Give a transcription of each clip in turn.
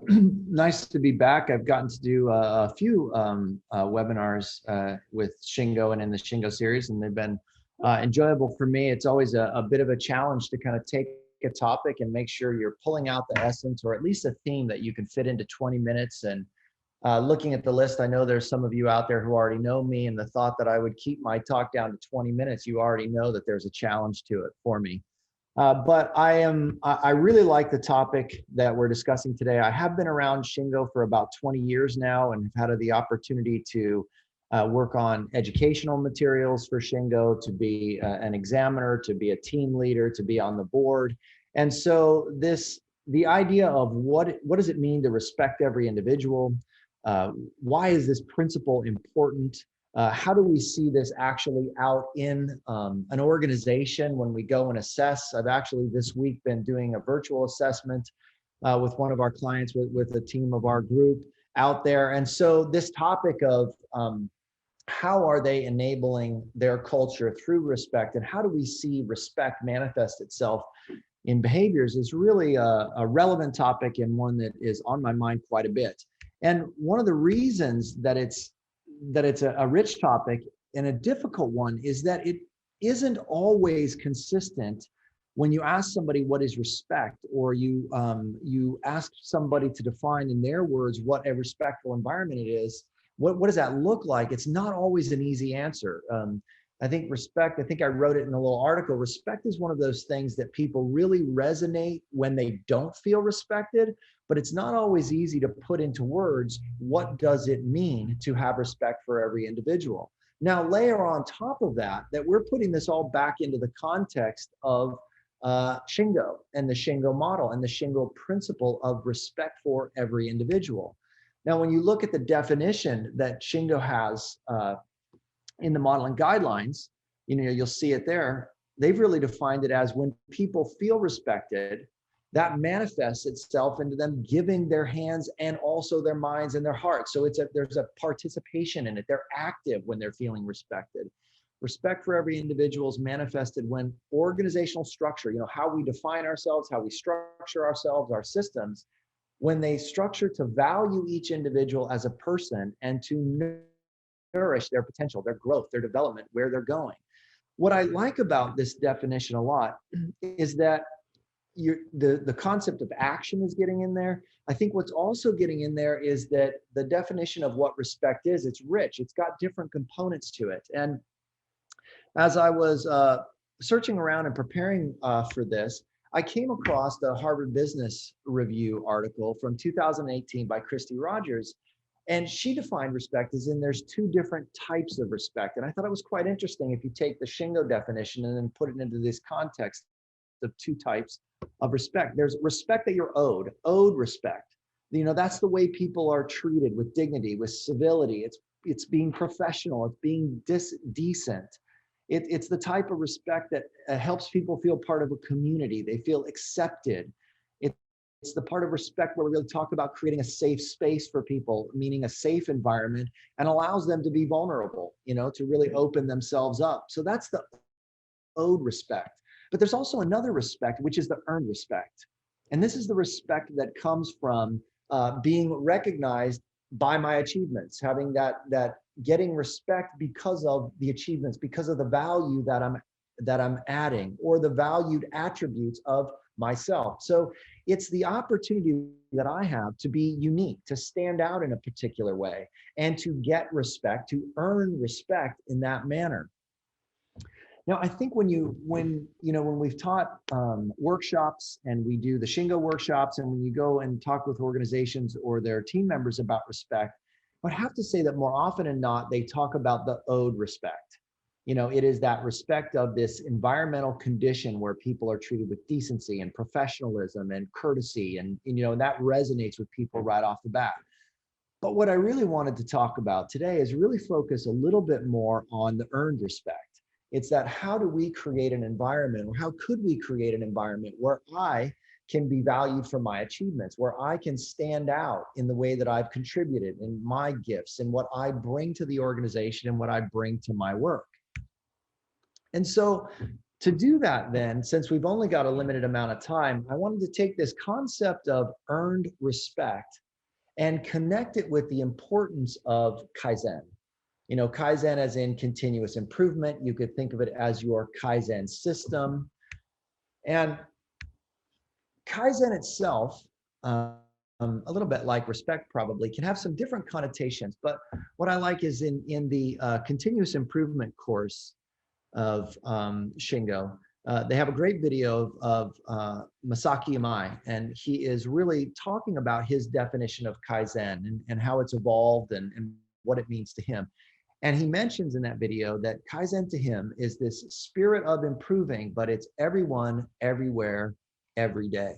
Nice to be back. I've gotten to do a few webinars with Shingo and in the Shingo series, and they've been enjoyable for me. It's always a bit of a challenge to kind of take a topic and make sure you're pulling out the essence, or at least a theme that you can fit into 20 minutes. And looking at the list, I know there's some of you out there who already know me, and the thought that I would keep my talk down to 20 minutes, you already know that there's a challenge to it for me. But I really like the topic that we're discussing today. I have been around Shingo for about 20 years now, and have had the opportunity to work on educational materials for Shingo, to be an examiner, to be a team leader, to be on the board. And so the idea of what does it mean to respect every individual? Why is this principle important? How do we see this actually out in an organization when we go and assess? I've actually this week been doing a virtual assessment with one of our clients, with a team of our group out there. And so this topic of how are they enabling their culture through respect, and how do we see respect manifest itself in behaviors, is really a relevant topic, and one that is on my mind quite a bit. And one of the reasons that it's a rich topic and a difficult one is that it isn't always consistent when you ask somebody what is respect, or you ask somebody to define in their words what a respectful environment it is. What does that look like? It's not always an easy answer. I think respect, I think I wrote it in a little article, respect is one of those things that people really resonate when they don't feel respected, but it's not always easy to put into words, what does it mean to have respect for every individual? Now, layer on top of that we're putting this all back into the context of Shingo and the Shingo model and the Shingo principle of respect for every individual. Now, when you look at the definition that Shingo has in the model and guidelines, you'll see it there. They've really defined it as when people feel respected, that manifests itself into them giving their hands and also their minds and their hearts. So there's a participation in it. They're active when they're feeling respected. Respect for every individual is manifested when organizational structure, how we define ourselves, how we structure ourselves, our systems, when they structure to value each individual as a person and to nourish their potential, their growth, their development, where they're going. What I like about this definition a lot is that the concept of action is getting in there. I think what's also getting in there is that the definition of what respect is, it's rich. It's got different components to it. And as I was searching around and preparing for this, I came across the Harvard Business Review article from 2018 by Christy Rogers. And she defined respect as in there's two different types of respect. And I thought it was quite interesting if you take the Shingo definition and then put it into this context of two types of respect. There's respect that you're owed respect. That's the way people are treated, with dignity, with civility. It's being professional, it's being decent. It's the type of respect that helps people feel part of a community. They feel accepted. It's the part of respect where we really talk about creating a safe space for people, meaning a safe environment, and allows them to be vulnerable, to really open themselves up. So that's the owed respect. But there's also another respect, which is the earned respect. And this is the respect that comes from being recognized by my achievements, having that getting respect because of the achievements, because of the value that I'm adding, or the valued attributes of myself. So it's the opportunity that I have to be unique, to stand out in a particular way, and to get respect, to earn respect in that manner. Now, I think when we've taught workshops, and we do the Shingo workshops, and when you go and talk with organizations or their team members about respect, I would have to say that more often than not, they talk about the owed respect. It is that respect of this environmental condition where people are treated with decency and professionalism and courtesy, and that resonates with people right off the bat. But what I really wanted to talk about today is really focus a little bit more on the earned respect. It's that how do we create an environment, or how could we create an environment where I can be valued for my achievements, where I can stand out in the way that I've contributed, in my gifts, and what I bring to the organization and what I bring to my work. And so To do that then, since we've only got a limited amount of time, I wanted to take this concept of earned respect and connect it with the importance of Kaizen. You know, Kaizen as in continuous improvement. You could think of it as your Kaizen system. And Kaizen itself, a little bit like respect probably, can have some different connotations. But what I like is in the continuous improvement course of Shingo, they have a great video of Masaki Imai, and he is really talking about his definition of Kaizen and how it's evolved and what it means to him. And he mentions in that video that Kaizen to him is this spirit of improving, but it's everyone, everywhere, every day.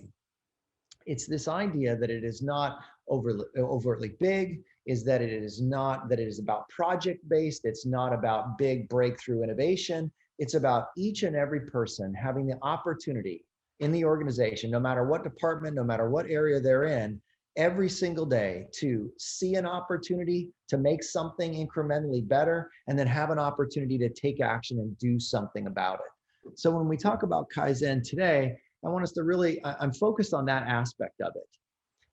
It's this idea that it is not overtly big, is that it is not, that it is about project-based, it's not about big breakthrough innovation. It's about each and every person having the opportunity in the organization, no matter what department, no matter what area they're in, every single day to see an opportunity to make something incrementally better, and then have an opportunity to take action and do something about it. So when we talk about Kaizen today, I want us to really, I'm focused on that aspect of it.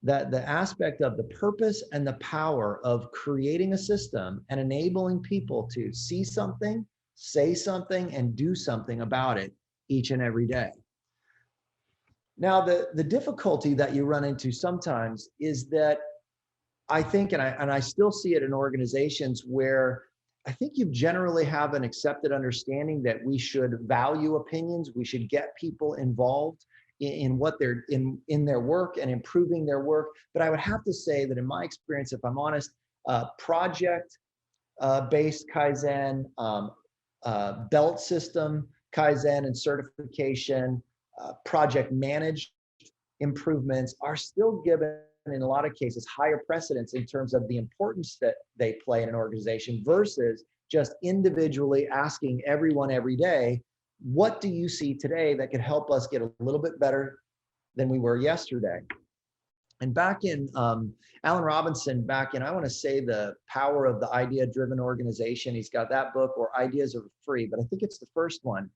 That the aspect of the purpose and the power of creating a system and enabling people to see something, say something, and do something about it each and every day. Now, the difficulty that you run into sometimes is that I think, and I still see it in organizations where I think you generally have an accepted understanding that we should value opinions, we should get people involved in what they're in their work and improving their work. But I would have to say that in my experience, if I'm honest, project based Kaizen, belt system Kaizen and certification, project managed improvements are still given in a lot of cases higher precedence in terms of the importance that they play in an organization versus just individually asking everyone every day, what do you see today that could help us get a little bit better than we were yesterday? And back in Alan Robinson, back in, I want to say, The Power of the Idea-Driven Organization, he's got that book, or Ideas Are Free, but I think it's the first one.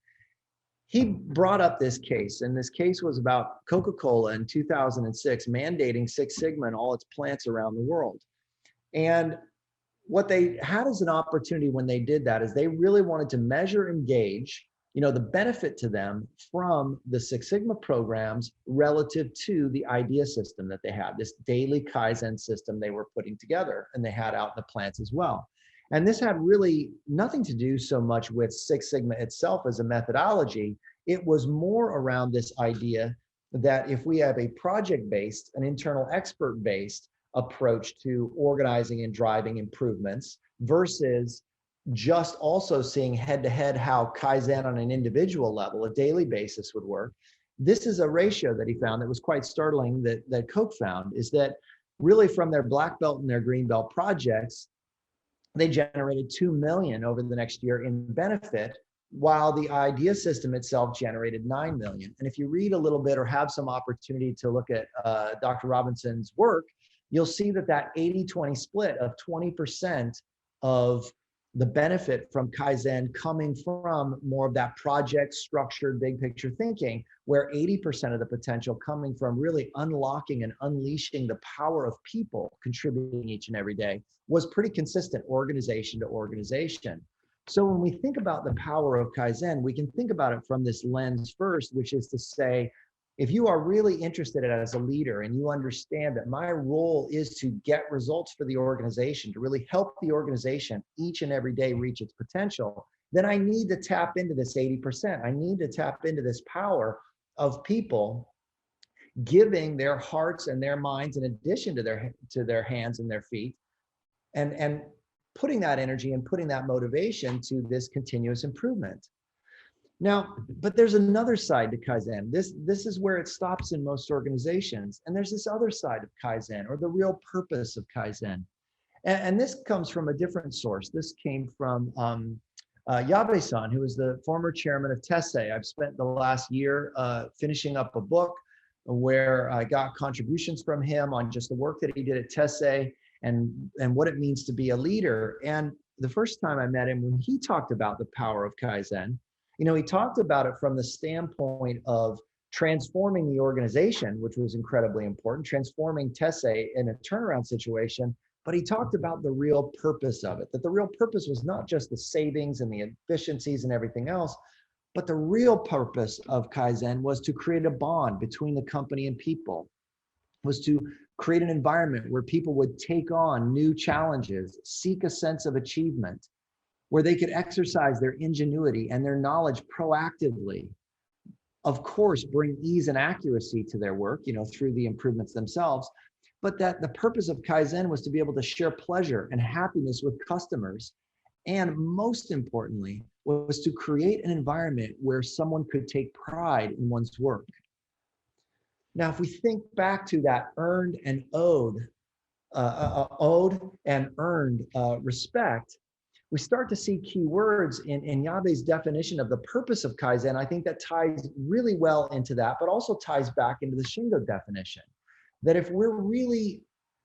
He brought up this case, and this case was about Coca-Cola in 2006 mandating Six Sigma in all its plants around the world. And what they had as an opportunity when they did that is they really wanted to measure and gauge, you know, the benefit to them from the Six Sigma programs relative to the idea system that they had, this daily Kaizen system they were putting together, and they had out in the plants as well. And this had really nothing to do so much with Six Sigma itself as a methodology. It was more around this idea that if we have a project-based, an internal expert-based approach to organizing and driving improvements versus just also seeing head-to-head how Kaizen on an individual level, a daily basis would work. This is a ratio that he found that was quite startling that Coke found, is that really from their black belt and their green belt projects, they generated 2 million over the next year in benefit, while the idea system itself generated 9 million. And if you read a little bit or have some opportunity to look at Dr. Robinson's work, you'll see that that 80-20 split of 20% of the benefit from Kaizen coming from more of that project structured big picture thinking, where 80% of the potential coming from really unlocking and unleashing the power of people contributing each and every day, was pretty consistent organization to organization. So when we think about the power of Kaizen, we can think about it from this lens first, which is to say, if you are really interested as a leader and you understand that my role is to get results for the organization, to really help the organization each and every day reach its potential, then I need to tap into this 80%. I need to tap into this power of people giving their hearts and their minds in addition to their hands and their feet, and putting that energy and putting that motivation to this continuous improvement. Now, but there's another side to Kaizen. This is where it stops in most organizations. And there's this other side of Kaizen, or the real purpose of Kaizen. And this comes from a different source. This came from Yabe-san, who is the former chairman of TESE. I've spent the last year finishing up a book where I got contributions from him on just the work that he did at TESE and what it means to be a leader. And the first time I met him, when he talked about the power of Kaizen, He talked about it from the standpoint of transforming the organization, which was incredibly important, transforming Tesse in a turnaround situation. But he talked about the real purpose of it, that the real purpose was not just the savings and the efficiencies and everything else, but the real purpose of Kaizen was to create a bond between the company and people, was to create an environment where people would take on new challenges, seek a sense of achievement, where they could exercise their ingenuity and their knowledge proactively. Of course, bring ease and accuracy to their work, through the improvements themselves, but that the purpose of Kaizen was to be able to share pleasure and happiness with customers. And most importantly, was to create an environment where someone could take pride in one's work. Now, if we think back to that earned and owed and earned respect, we start to see key words in Yabe's definition of the purpose of Kaizen. I think that ties really well into that, but also ties back into the Shingo definition. That if we're really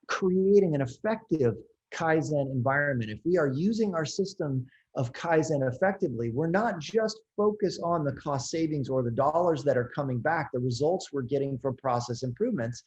creating an effective Kaizen environment, if we are using our system of Kaizen effectively, we're not just focused on the cost savings or the dollars that are coming back, the results we're getting from process improvements,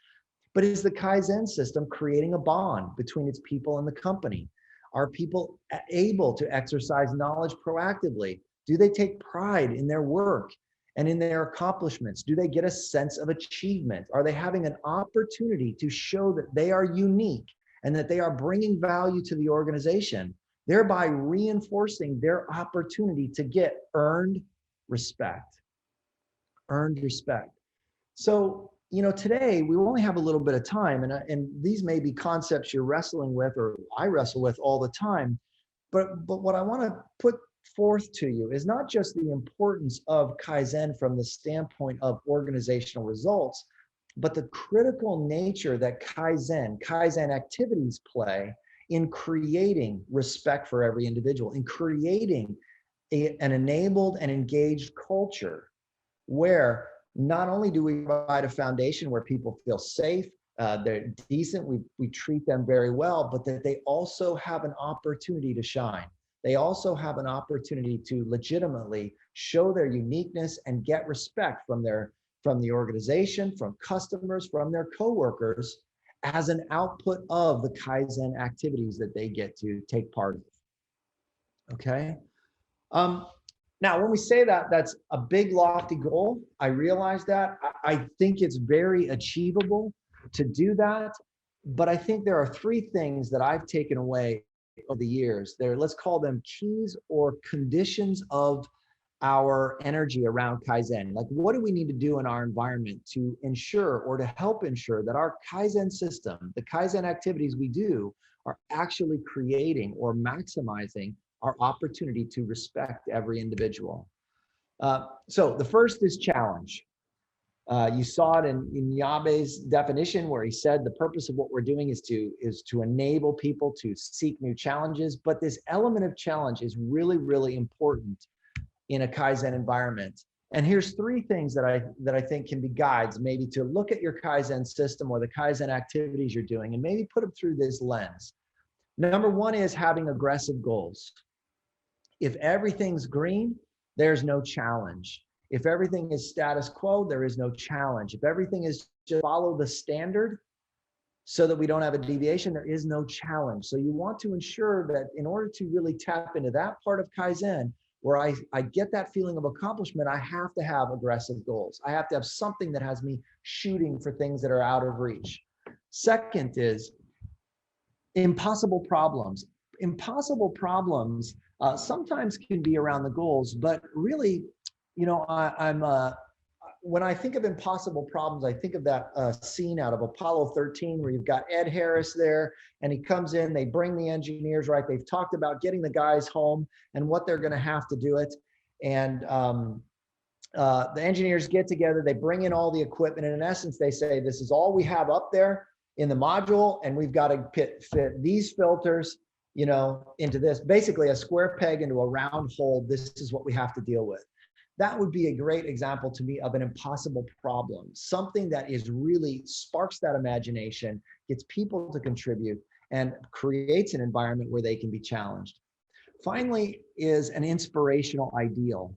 but is the Kaizen system creating a bond between its people and the company? Are people able to exercise knowledge proactively? Do they take pride in their work and in their accomplishments? Do they get a sense of achievement? Are they having an opportunity to show that they are unique and that they are bringing value to the organization, thereby reinforcing their opportunity to get earned respect? Earned respect. So, today we only have a little bit of time, and these may be concepts you're wrestling with, or I wrestle with all the time. But what I want to put forth to you is not just the importance of Kaizen from the standpoint of organizational results, but the critical nature that Kaizen activities play in creating respect for every individual, in creating an enabled and engaged culture where not only do we provide a foundation where people feel safe, they're decent, we treat them very well, but that they also have an opportunity to shine. They also have an opportunity to legitimately show their uniqueness and get respect from the organization, from customers, from their coworkers, as an output of the Kaizen activities that they get to take part in. Okay. Now, when we say that, that's a big, lofty goal. I realize that. I think it's very achievable to do that. But I think there are three things that I've taken away over the years. Let's call them keys or conditions of our energy around Kaizen. Like, what do we need to do in our environment to ensure or to help ensure that our Kaizen system, the Kaizen activities we do, are actually creating or maximizing our opportunity to respect every individual? So the first is challenge. You saw it in Yabe's definition, where he said the purpose of what we're doing is to enable people to seek new challenges. But this element of challenge is really, really important in a Kaizen environment. And here's three things that I think can be guides, maybe to look at your Kaizen system or the Kaizen activities you're doing, and maybe put them through this lens. Number one is having aggressive goals. If everything's green, there's no challenge. If everything is status quo, there is no challenge. If everything is just follow the standard so that we don't have a deviation, there is no challenge. So you want to ensure that in order to really tap into that part of Kaizen, where I get that feeling of accomplishment, I have to have aggressive goals. I have to have something that has me shooting for things that are out of reach. Second is impossible problems. Impossible problems sometimes can be around the goals, but really, when I think of impossible problems, I think of that scene out of Apollo 13 where you've got Ed Harris there, and he comes in, they bring the engineers, right? They've talked about getting the guys home and what they're going to have to do it. And the engineers get together, they bring in all the equipment, and in essence, they say, this is all we have up there in the module, and we've got to fit these filters, into this, basically a square peg into a round hole. This is what we have to deal with. That would be a great example to me of an impossible problem, something that is really sparks that imagination, gets people to contribute, and creates an environment where they can be challenged. Finally is an inspirational ideal.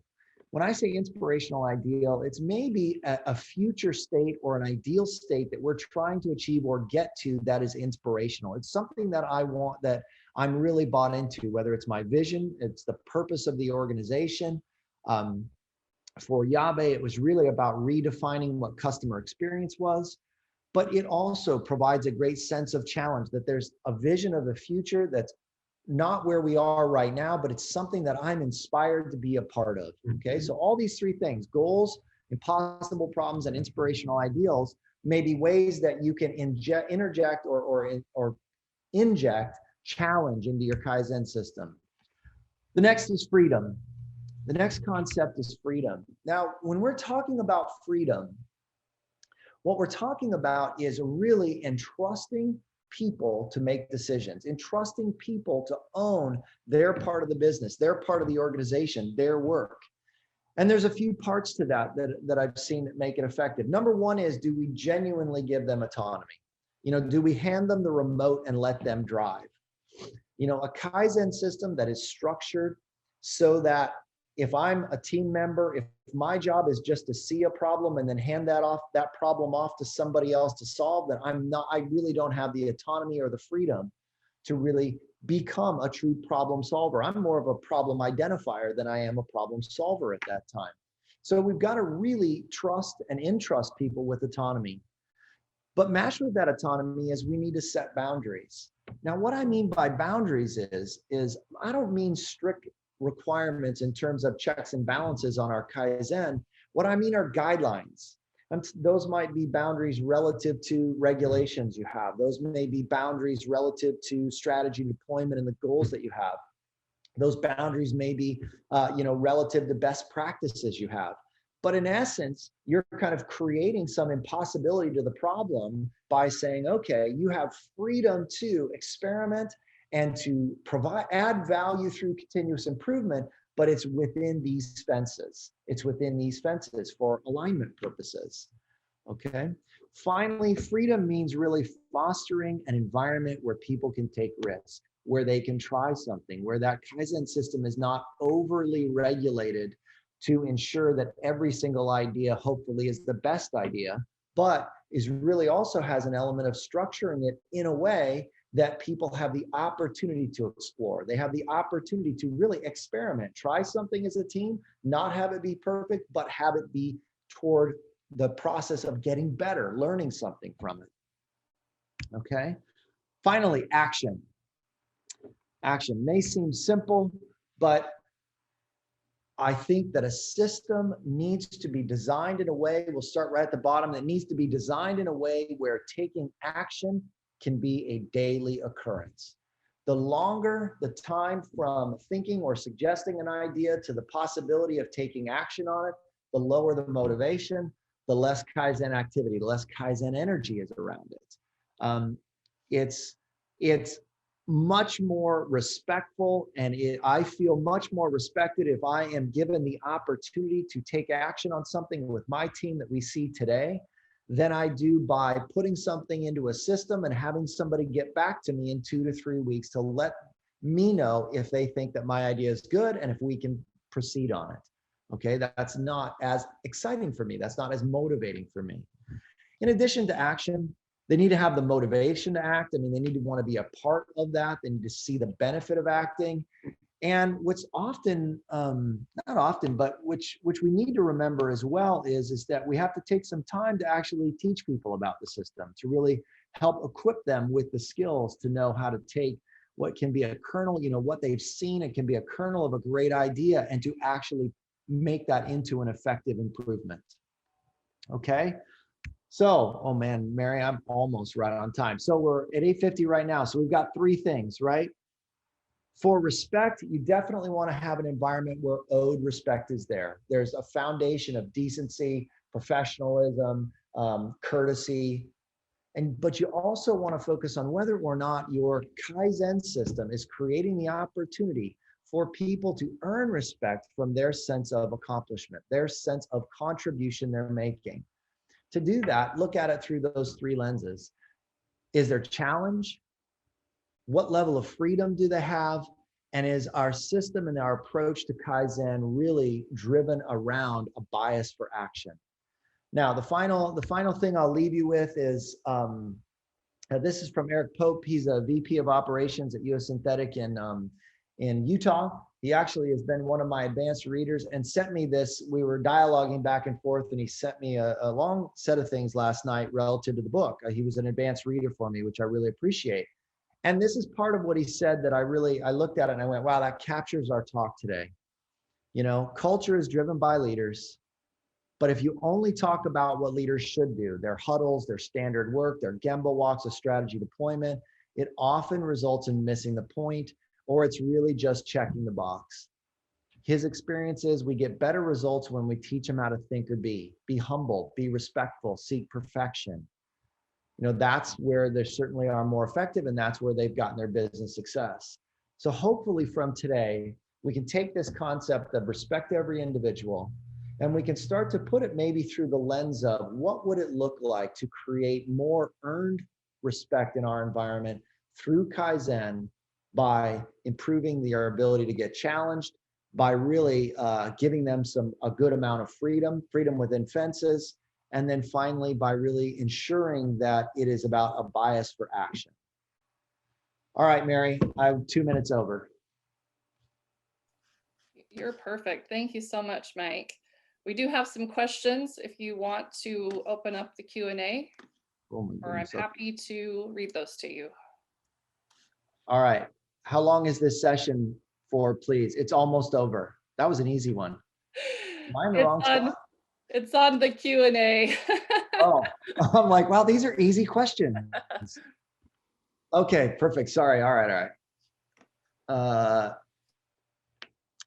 When I say inspirational ideal, it's maybe a future state or an ideal state that we're trying to achieve or get to that is inspirational. It's something that I want, that I'm really bought into, whether it's my vision, it's the purpose of the organization. For Yabe, it was really about redefining what customer experience was, but it also provides a great sense of challenge, that there's a vision of the future that's not where we are right now, but it's something that I'm inspired to be a part of. Okay, so all these three things: goals, impossible problems, and inspirational ideals, may be ways that you can interject or inject challenge into your Kaizen system. The next is freedom. The next concept is freedom. Now, when we're talking about freedom, what we're talking about is really entrusting people to make decisions, entrusting people to own their part of the business, their part of the organization, their work. And there's a few parts to that I've seen that make it effective. Number one is, do we genuinely give them autonomy? Do we hand them the remote and let them drive? A Kaizen system that is structured so that if I'm a team member, if my job is just to see a problem and then hand that problem off to somebody else to solve, then I really don't have the autonomy or the freedom to really become a true problem solver. I'm more of a problem identifier than I am a problem solver at that time. So we've got to really trust and entrust people with autonomy. But matched with that autonomy is we need to set boundaries. Now, what I mean by boundaries is I don't mean strict requirements in terms of checks and balances on our Kaizen. What I mean are guidelines. And those might be boundaries relative to regulations you have. Those may be boundaries relative to strategy deployment and the goals that you have. Those boundaries may be, relative to best practices you have. But in essence, you're kind of creating some impossibility to the problem by saying, okay, you have freedom to experiment and to add value through continuous improvement, but it's within these fences. It's within these fences for alignment purposes, okay? Finally, freedom means really fostering an environment where people can take risks, where they can try something, where that Kaizen system is not overly regulated to ensure that every single idea hopefully is the best idea, but is really also has an element of structuring it in a way that people have the opportunity to explore. They have the opportunity to really experiment, try something as a team, not have it be perfect, but have it be toward the process of getting better, learning something from it. Okay. Finally, action. Action may seem simple, but I think that a system needs to be designed in a way, we'll start right at the bottom, that needs to be designed in a way where taking action can be a daily occurrence. The longer the time from thinking or suggesting an idea to the possibility of taking action on it, the lower the motivation, the less Kaizen activity, the less Kaizen energy is around it. It's much more respectful, and I feel much more respected if I am given the opportunity to take action on something with my team that we see today than I do by putting something into a system and having somebody get back to me in 2 to 3 weeks to let me know if they think that my idea is good and if we can proceed on it. Okay, that's not as exciting for me. That's not as motivating for me. In addition to action, they need to have the motivation to act. I mean, they need to want to be a part of that. They need to see the benefit of acting. And what's often, not often, but which we need to remember as well is that we have to take some time to actually teach people about the system, to really help equip them with the skills to know how to take what can be a kernel, what they've seen, it can be a kernel of a great idea, and to actually make that into an effective improvement. Okay. So, oh man, Mary, I'm almost right on time. So we're at 8:50 right now. So we've got 3 things, right? For respect, you definitely want to have an environment where owed respect is there. There's a foundation of decency, professionalism, courtesy, but you also want to focus on whether or not your Kaizen system is creating the opportunity for people to earn respect from their sense of accomplishment, their sense of contribution they're making. To do that, look at it through those 3 lenses. Is there challenge? What level of freedom do they have? And is our system and our approach to Kaizen really driven around a bias for action? Now, the final thing I'll leave you with is, this is from Eric Pope. He's a VP of operations at US Synthetic in Utah. He actually has been one of my advanced readers and sent me this. We were dialoguing back and forth, and he sent me a long set of things last night relative to the book. He was an advanced reader for me, which I really appreciate. And this is part of what he said that I looked at it and I went, wow, that captures our talk today. You know, culture is driven by leaders. But if you only talk about what leaders should do, their huddles, their standard work, their Gemba walks of strategy deployment, it often results in missing the point, or it's really just checking the box. His experience is we get better results when we teach them how to think or be humble, be respectful, seek perfection. You know, that's where they certainly are more effective, and that's where they've gotten their business success. So hopefully from today, we can take this concept of respect every individual, and we can start to put it maybe through the lens of what would it look like to create more earned respect in our environment through Kaizen by improving their ability to get challenged, by really giving them a good amount of freedom within fences, and then finally by really ensuring that it is about a bias for action. All right, Mary, I'm 2 minutes over. You're perfect. Thank you so much, Mike. We do have some questions if you want to open up the Q&A, or I'm happy to read those to you. All right. How long is this session for, please? It's almost over. That was an easy one. Am I in the wrong spot? It's on the Q&A. Oh, I'm like, wow, these are easy questions. Okay, perfect. Sorry. All right.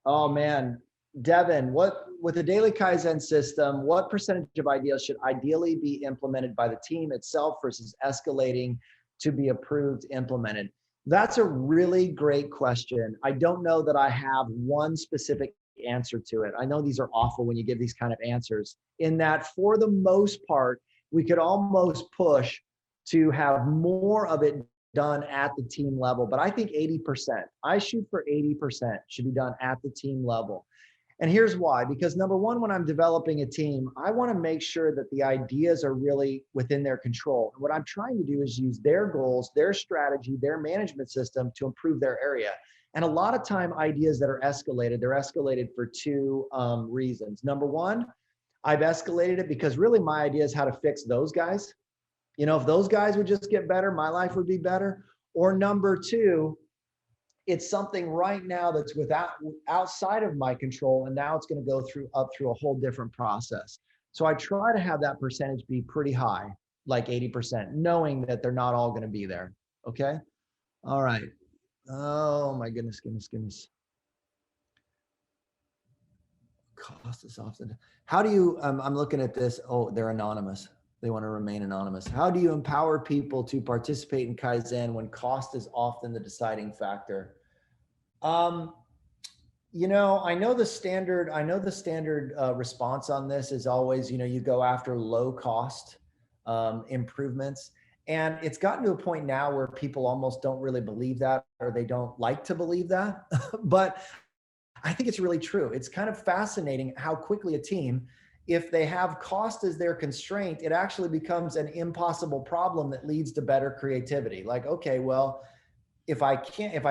Oh man, Devin, with the daily Kaizen system, what percentage of ideas should ideally be implemented by the team itself versus escalating to be approved, implemented? That's a really great question. I don't know that I have one specific answer to it. I know these are awful when you give these kind of answers, in that for the most part, we could almost push to have more of it done at the team level, but I think 80%. I shoot for 80% should be done at the team level. And here's why, because number one, when I'm developing a team, I want to make sure that the ideas are really within their control. And what I'm trying to do is use their goals, their strategy, their management system to improve their area. And a lot of time ideas that are escalated, they're escalated for two reasons. Number one, I've escalated it because really my idea is how to fix those guys. You know, if those guys would just get better, my life would be better. Or number two, it's something right now that's outside of my control, and now it's going to go through a whole different process. So I try to have that percentage be pretty high, like 80%, knowing that they're not all going to be there. Okay. All right. Oh my goodness. Cost is often. How do you, I'm looking at this. Oh, they're anonymous. They want to remain anonymous. How do you empower people to participate in Kaizen when cost is often the deciding factor? You know, I know the standard response on this is always, you know, you go after low cost improvements. And it's gotten to a point now where people almost don't really believe that, or they don't like to believe that. But I think it's really true. It's kind of fascinating how quickly a team, if they have cost as their constraint, it actually becomes an impossible problem that leads to better creativity. Like, okay, well, if I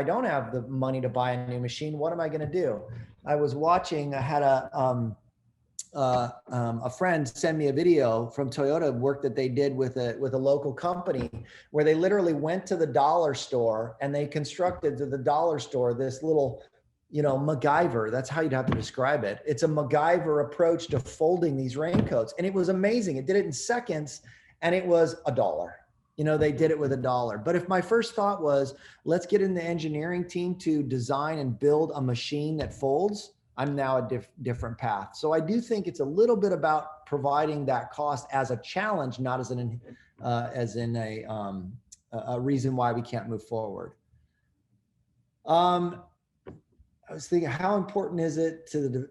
don't have the money to buy a new machine, what am I going to do? I was watching, I had a friend send me a video from Toyota work that they did with a local company, where they literally went to the dollar store and they constructed to the dollar store this little, you know, MacGyver. That's how you'd have to describe it. It's a MacGyver approach to folding these raincoats. And it was amazing. It did it in seconds, and it was $1. You know, they did it with $1. But if my first thought was, let's get in the engineering team to design and build a machine that folds, I'm now a different path. So I do think it's a little bit about providing that cost as a challenge, not as a reason why we can't move forward. I was thinking, how important is it to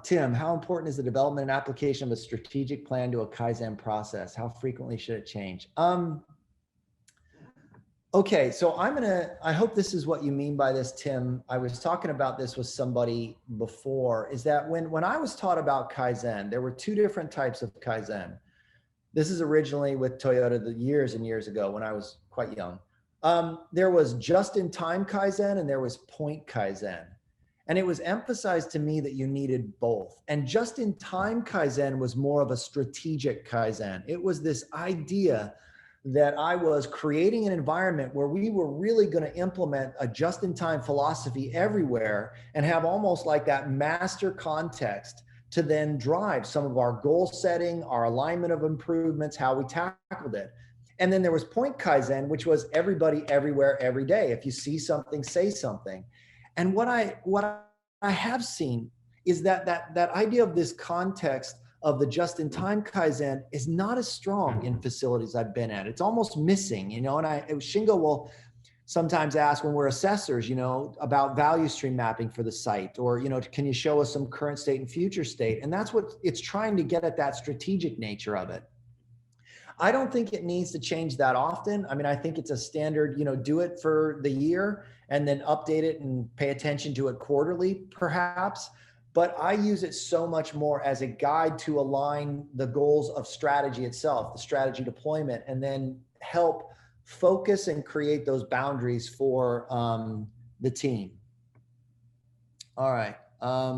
Tim, how important is the development and application of a strategic plan to a Kaizen process? How frequently should it change? Okay, so I hope this is what you mean by this, Tim. I was talking about this with somebody before, is that when I was taught about Kaizen, there were two different types of Kaizen. This is originally with Toyota years and years ago when I was quite young. There was just-in-time Kaizen and there was point Kaizen. And it was emphasized to me that you needed both. And just-in-time Kaizen was more of a strategic Kaizen. It was this idea that I was creating an environment where we were really going to implement a just-in-time philosophy everywhere and have almost like that master context to then drive some of our goal setting, our alignment of improvements, how we tackled it. And then there was point Kaizen, which was everybody, everywhere, every day. If you see something, say something. And what I have seen is that idea of this context of the just-in-time Kaizen is not as strong in facilities I've been at. It's almost missing, and Shingo will sometimes ask when we're assessors, about value stream mapping for the site, or, can you show us some current state and future state? And that's what it's trying to get at, that strategic nature of it. I don't think it needs to change that often. I mean, I think it's a standard, do it for the year and then update it and pay attention to it quarterly, perhaps. But I use it so much more as a guide to align the goals of strategy itself, the strategy deployment, and then help focus and create those boundaries for the team. All right. Let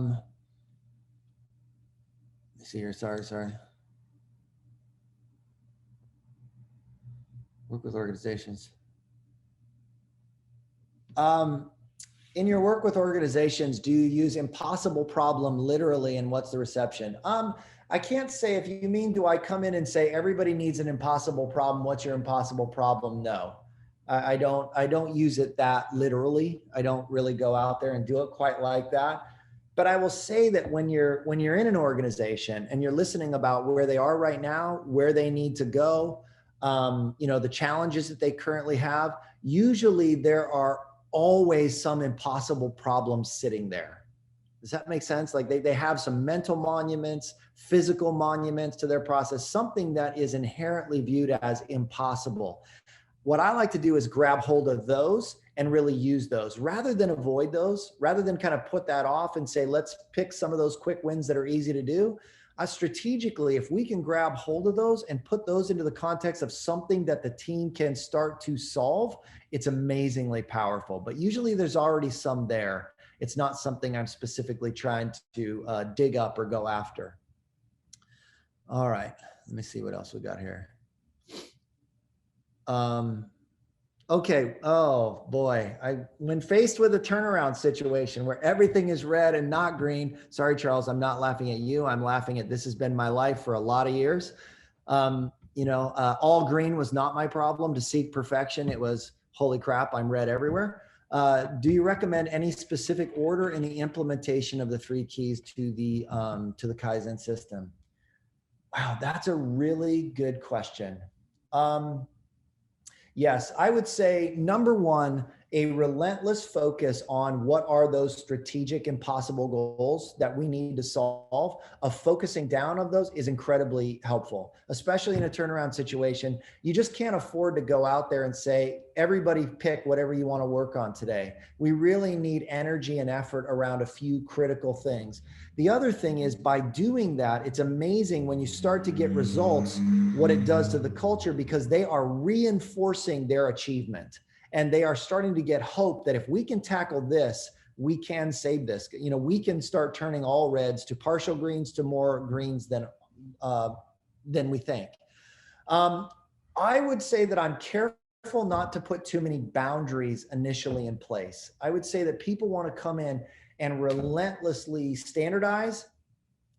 me see here. Sorry. Work with organizations. In your work with organizations, do you use impossible problem literally, and what's the reception? I can't say. If you mean, do I come in and say everybody needs an impossible problem? What's your impossible problem? No, I don't use it that literally. I don't really go out there and do it quite like that. But I will say that when you're in an organization and you're listening about where they are right now, where they need to go, the challenges that they currently have, usually there are always some impossible problems sitting there. Does that make sense? Like they have some mental monuments, physical monuments to their process, something that is inherently viewed as impossible. What I like to do is grab hold of those and really use those rather than avoid those, rather than kind of put that off and say, let's pick some of those quick wins that are easy to do. Strategically, if we can grab hold of those and put those into the context of something that the team can start to solve, it's amazingly powerful. But usually there's already some there. It's not something I'm specifically trying to dig up or go after. All right, let me see what else we got here. Okay. Oh boy. When faced with a turnaround situation where everything is red and not green, sorry, Charles, I'm not laughing at you. I'm laughing at, this has been my life for a lot of years. All green was not my problem to seek perfection. It was, holy crap, I'm red everywhere. Do you recommend any specific order in the implementation of the 3 keys to the Kaizen system? Wow, that's a really good question. Yes, I would say number one, a relentless focus on what are those strategic impossible goals that we need to solve. Of focusing down on those is incredibly helpful, especially in a turnaround situation. You just can't afford to go out there and say, everybody pick whatever you want to work on today. We really need energy and effort around a few critical things. The other thing is, by doing that, it's amazing when you start to get results, what it does to the culture, because they are reinforcing their achievement. And they are starting to get hope that if we can tackle this, we can save this. We can start turning all reds to partial greens to more greens than we think. I would say that I'm careful not to put too many boundaries initially in place. I would say that people want to come in and relentlessly standardize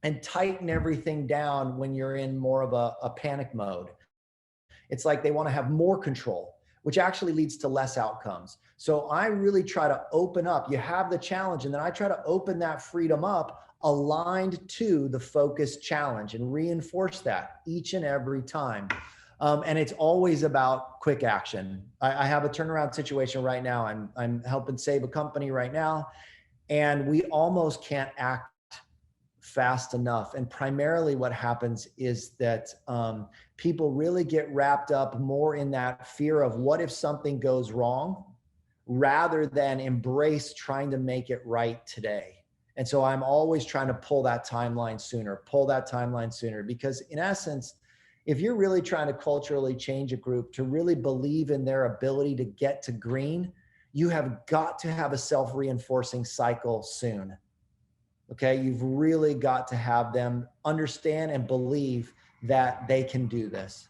and tighten everything down when you're in more of a panic mode. It's like they want to have more control, which actually leads to less outcomes. So I really try to open up. You have the challenge, and then I try to open that freedom up aligned to the focus challenge and reinforce that each and every time. And it's always about quick action. I have a turnaround situation right now. I'm helping save a company right now, and we almost can't act fast enough. And primarily what happens is that people really get wrapped up more in that fear of what if something goes wrong, rather than embrace trying to make it right today. And so I'm always trying to pull that timeline sooner, because in essence, if you're really trying to culturally change a group to really believe in their ability to get to green, you have got to have a self-reinforcing cycle soon. Okay, you've really got to have them understand and believe that they can do this.